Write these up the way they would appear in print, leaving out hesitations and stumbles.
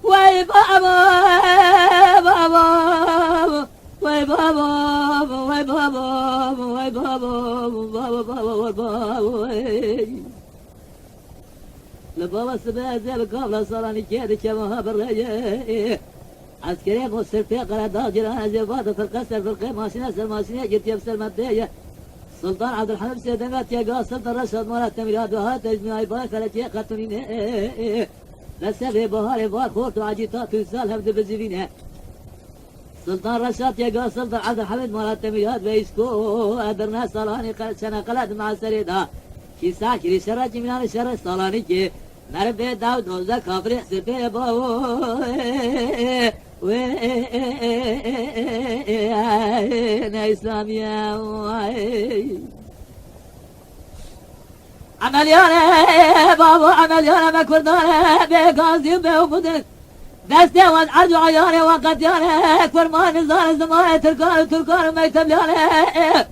وای بابا بابا وای بابا وای بابا وای بابا بابا بابا بابا لبابا سبع زي قبل صارني كذا كما بالرجاء عسكري مصر في قرادة جيران زبادة في القصر في القيمة ماشينة جت يبسل مدية سلطان عبد الحميد سيدمات يا قاص سلطان رشد مرات تميلاد وهات تجمع باي فلتي قطنين لسه بهار بار خورت وعجيتات وسال هبد بزبينها سلطان رشاد يا قاص سلطان عبد الحميد مرات تميلاد بيسكو ادرنا صلاني سنة قلد مع سريدها كي ساكري شرج من شر صلاني كي نربي داود نوزا كافر سبي باو انا اسلامية عمليانة بابو عمليانة ما كردانة بقاضي وبودن دستي والعرض عيانة وقديانة اكبر ما نزال زمان تركان ما يتبليانة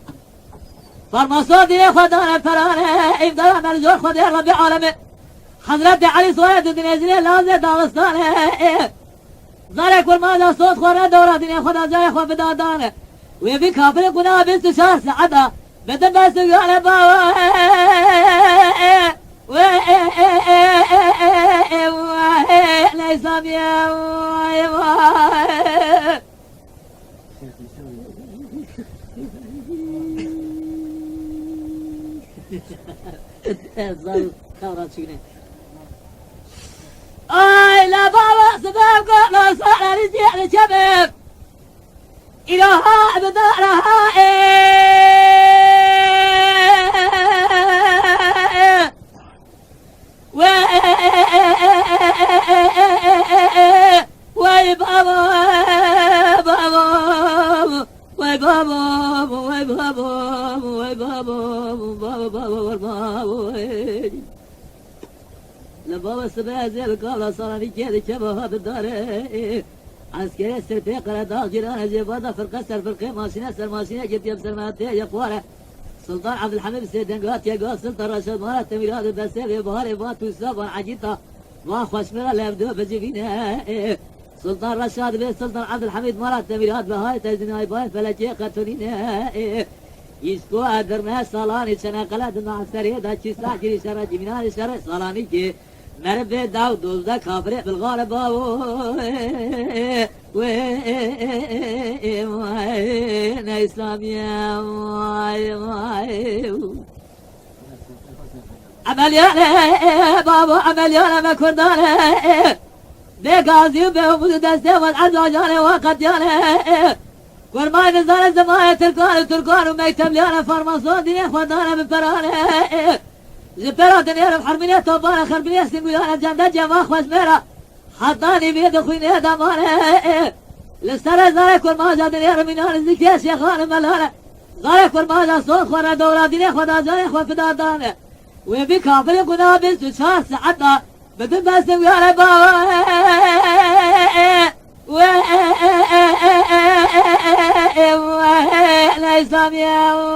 فرماسودي خدانة فرانة افضل مرجوع خدي ربي عالمي حضرت علي صويت الدنيا لازم داغستانه زارك والماذا صوت خورا دورة دنيا خدا جاي خوا بدادانه ويبي كافر قنا بنت شهر سعادة بدن بس قال باوا ليس بيا زال كورات شنو اي لا بابا سبب قال صار رجع لشباب إلها بدارها وي بابا بابا وي بابا وي بابا وي بابا بابا بابا لبابا سبع زي القبلة صار في كذا شبه هذا الدار عسكري السرفي قرادة جيران زبادة في القصر في القيمة ماشينة جت يبسل ماتيه يا قوارة سلطان عبد الحميد السيدنقات يا قاص سلطان رشاد مرات تميلاد البسيل بهاري بات وسابا عجيطة ما خشمنا لا يبدو بجبينها سلطان رشاد بن سلطان عبد الحميد مرات تميلاد بهاري تجدنا باي فلكي قتلينها يسكو ادرنا صالاني سنة قلد مع السريدة كيسا جري شرع جمينان شرع صالاني كي نربي داود دوزا كافر بالغالب وين اسلامية عمليانة بابا عمليانة ما كردانة بقاضي وبهمود دستي والعزوجانة وقتيانة ورماي نزال زماية تركان وما يتمليانة فرماسون دنيا خدانة بفرانة زبرا دنيا بحرمينية طبانة خربينية سنقولانة جندة جماخ وزميرة حطاني بيد خوينية دمانة لسترى زارك ورمازة دنيا رمينان زكيس يا خانم ملانة زارك ورمازة صوت خورا دورا دنيا خدا جاني خوا دانة ويبي كافر قنا بنت شهر سعدنا بدن بس ويانا بابا ليس بيا